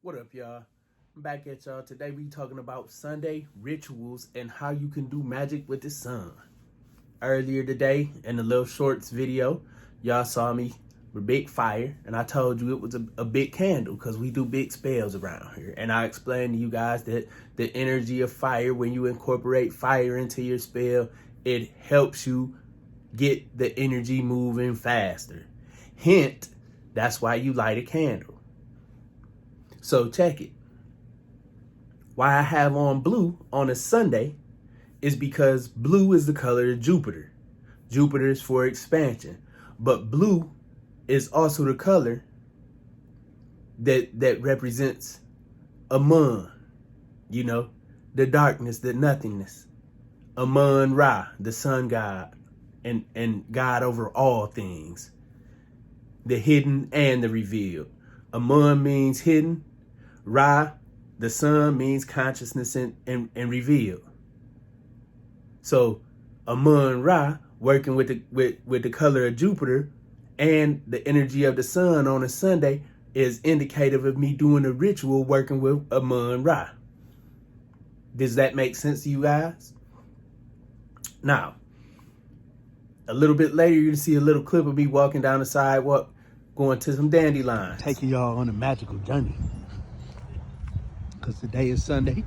What up, y'all? I'm back at y'all. Today we talking about Sunday rituals and how you can do magic with the sun. Earlier today in the little shorts video, y'all saw me with big fire, and I told you it was a big candle because we do big spells around here. And I explained to you guys that the energy of fire, when you incorporate fire into your spell, it helps you get the energy moving faster. Hint, that's why you light a candle. So check it. Why I have on blue on a Sunday is because blue is the color of Jupiter. Jupiter is for expansion. But blue is also the color that represents Amun, the darkness, the nothingness. Amun Ra, the sun god, and God over all things. The hidden and the revealed. Amun means hidden. Ra, the sun, means consciousness and revealed. So Amun Ra, working with the color of Jupiter and the energy of the sun on a Sunday, is indicative of me doing a ritual working with Amun Ra. Does that make sense to you guys? Now, a little bit later, you'll see a little clip of me walking down the sidewalk, going to some dandelions. Taking y'all on a magical journey. Because today is Sunday,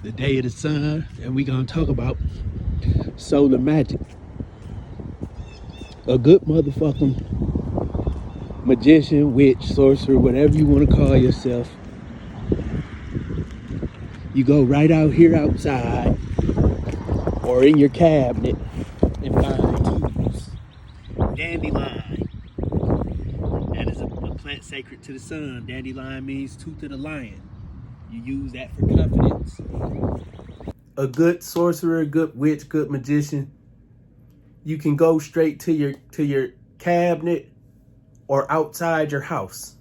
the day of the sun, and we're going to talk about solar magic. A good motherfucking magician, witch, sorcerer, whatever you want to call yourself. You go right out here outside or in your cabinet and find tubes. Dandelion. That is a plant sacred to the sun. Dandelion means tooth of the lion. You use that for confidence. A good sorcerer, good witch, good magician, you can go straight to your cabinet or outside your house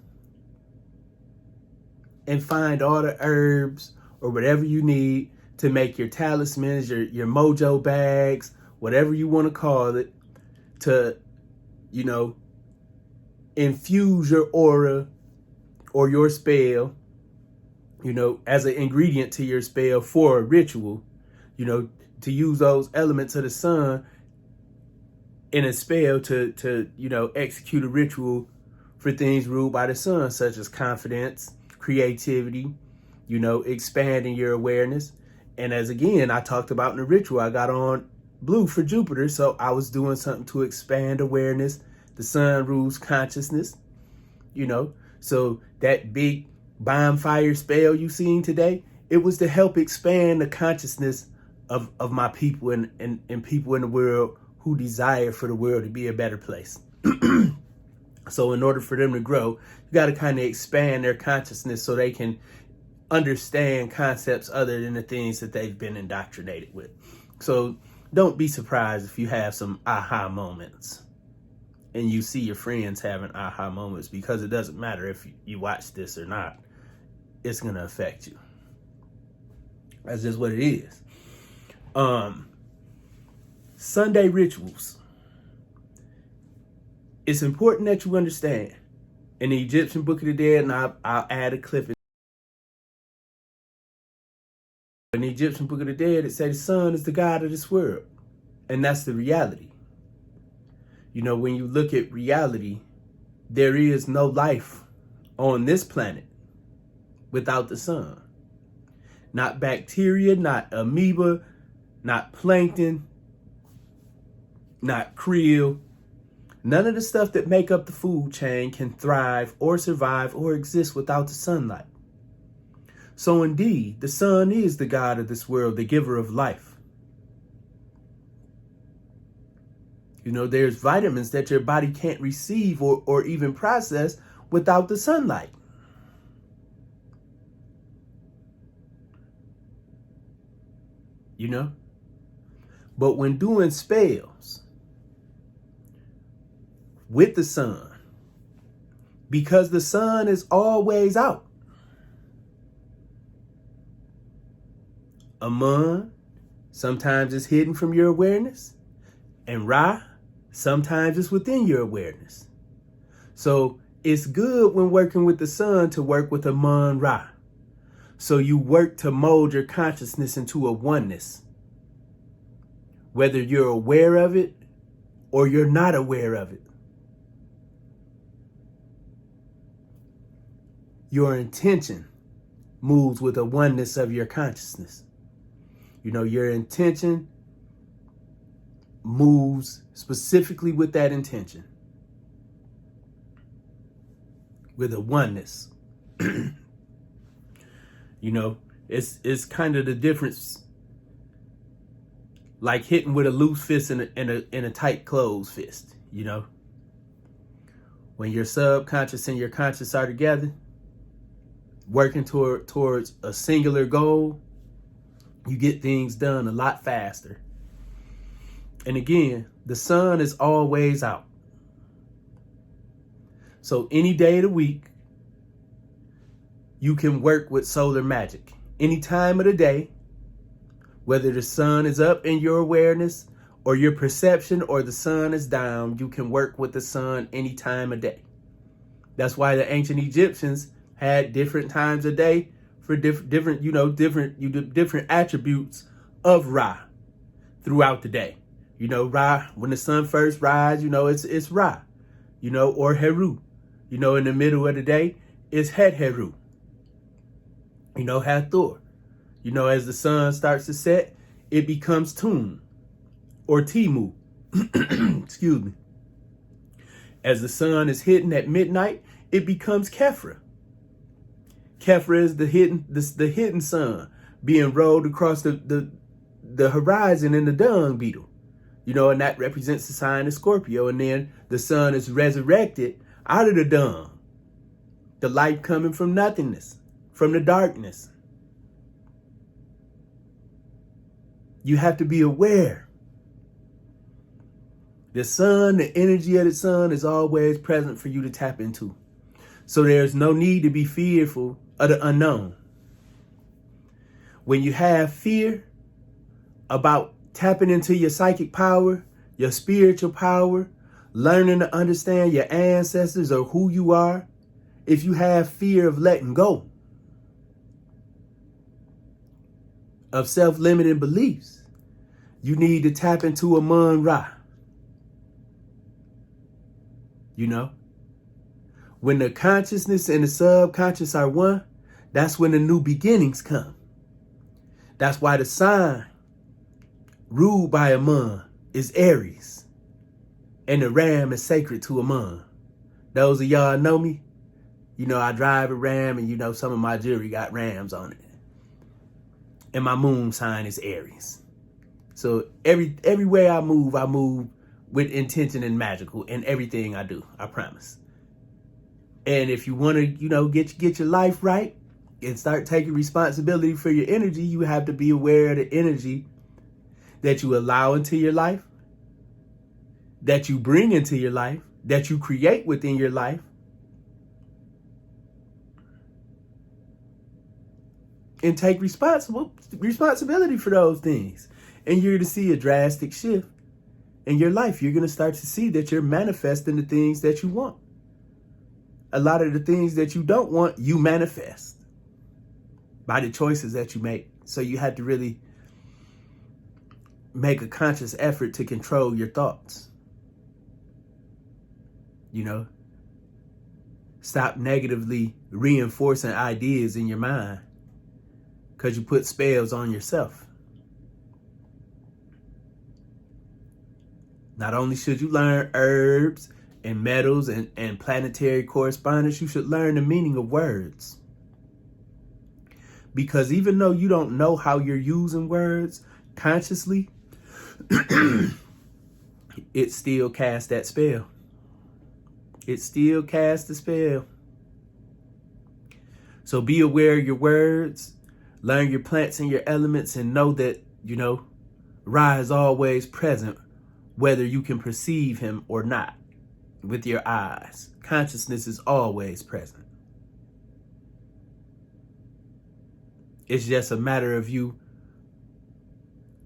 and find all the herbs or whatever you need to make your talismans, your mojo bags, whatever you want to call it, to, infuse your aura or your spell, as an ingredient to your spell for a ritual, to use those elements of the sun in a spell to execute a ritual for things ruled by the sun, such as confidence, creativity, expanding your awareness. And as again, I talked about in the ritual, I got on blue for Jupiter, so I was doing something to expand awareness. The sun rules consciousness, so that big bonfire spell you seen today, it was to help expand the consciousness of my people and people in the world who desire for the world to be a better place. So in order for them to grow, you got to kind of expand their consciousness so they can understand concepts other than the things that they've been indoctrinated with. So don't be surprised if you have some aha moments and you see your friends having aha moments, because it doesn't matter if you watch this or not. It's going to affect you. That's just what it is. Sunday rituals. It's important that you understand. In the Egyptian Book of the Dead, and I'll add a clip. In the Egyptian Book of the Dead, it says the sun is the god of this world. And that's the reality. When you look at reality, there is no life on this planet without the sun. Not bacteria, not amoeba, not plankton, not krill. None of the stuff that make up the food chain can thrive or survive or exist without the sunlight. So indeed, the sun is the god of this world, the giver of life. There's vitamins that your body can't receive or even process without the sunlight. But when doing spells with the sun, because the sun is always out, Amun sometimes is hidden from your awareness, and Ra sometimes it's within your awareness. So it's good when working with the sun to work with a Mun Ra. So you work to mold your consciousness into a oneness. Whether you're aware of it or you're not aware of it. Your intention moves with a oneness of your consciousness. You know, your intention moves specifically with that intention. With a oneness. You know, it's kind of the difference, like hitting with a loose fist in a tight closed fist. You know, when your subconscious and your conscious are together, working towards a singular goal, you get things done a lot faster. And again, the sun is always out. So any day of the week, you can work with solar magic. Any time of the day, whether the sun is up in your awareness or your perception or the sun is down, you can work with the sun any time of day. That's why the ancient Egyptians had different times of day for different attributes of Ra throughout the day. You know, Ra, when the sun first rises, you know, it's Ra, you know, or Heru. You know, in the middle of the day, it's Het Heru. You know, Hathor. You know, as the sun starts to set, it becomes Tun or Timu. Excuse me. As the sun is hitting at midnight, it becomes Kefra. Kefra is the hidden sun being rolled across the horizon in the dung beetle. You know, and that represents the sign of Scorpio. And then the sun is resurrected out of the dung. The light coming from nothingness, from the darkness. You have to be aware. The sun, the energy of the sun is always present for you to tap into. So there's no need to be fearful of the unknown. When you have fear about tapping into your psychic power, your spiritual power, learning to understand your ancestors or who you are, if you have fear of letting go of self-limiting beliefs, you need to tap into a Mun Ra. You know, when the consciousness and the subconscious are one, that's when the new beginnings come. That's why the sign ruled by a Mun is Aries. And the ram is sacred to a Mun. Those of y'all know me, you know I drive a ram, and you know some of my jewelry got rams on it. And my moon sign is Aries. So everywhere I move with intention and magical in everything I do, I promise. And if you want to, you know, get your life right and start taking responsibility for your energy, you have to be aware of the energy that you allow into your life, that you bring into your life, that you create within your life. And take responsibility for those things. And you're going to see a drastic shift in your life. You're going to start to see that you're manifesting the things that you want. A lot of the things that you don't want, you manifest by the choices that you make. So you have to really make a conscious effort to control your thoughts. You know, stop negatively reinforcing ideas in your mind because you put spells on yourself. Not only should you learn herbs and metals and planetary correspondence, you should learn the meaning of words. Because even though you don't know how you're using words consciously, it still casts that spell. It still casts the spell. So be aware of your words, learn your plants and your elements, and know that, you know, Ra is always present, whether you can perceive him or not with your eyes. Consciousness is always present. It's just a matter of you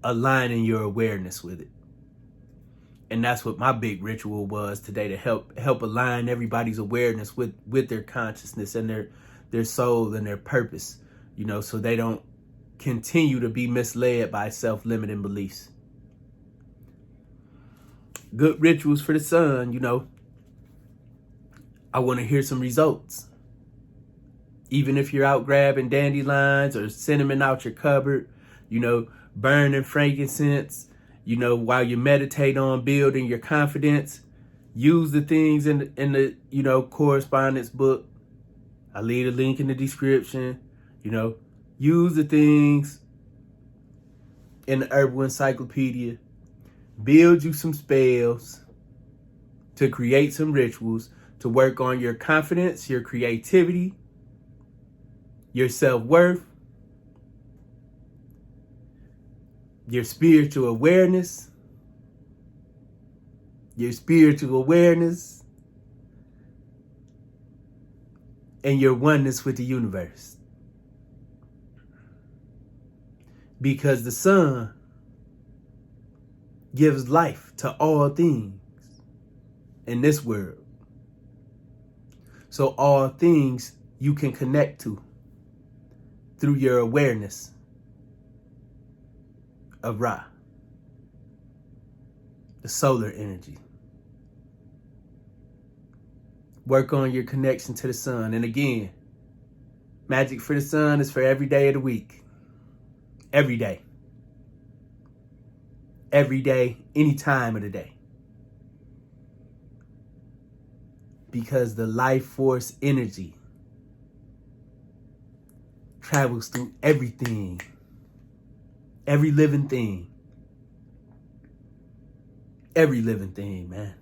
aligning your awareness with it. And that's what my big ritual was today, to help align everybody's awareness with their consciousness and their soul and their purpose, you know, so they don't continue to be misled by self-limiting beliefs. Good rituals for the sun, you know. I want to hear some results. Even if you're out grabbing dandelions or cinnamon out your cupboard, you know, burning frankincense, you know, while you meditate on building your confidence, use the things in the you know, correspondence book. I leave a link in the description. You know, use the things in the Herbal Encyclopedia. Build you some spells to create some rituals to work on your confidence, your creativity, your self-worth, your spiritual awareness, and your oneness with the universe. Because the sun gives life to all things in this world. So all things you can connect to through your awareness of Ra, the solar energy. Work on your connection to the sun. And again, magic for the sun is for every day of the week. Every day. Every day, any time of the day. Because the life force energy travels through everything. Every living thing. Every living thing, man.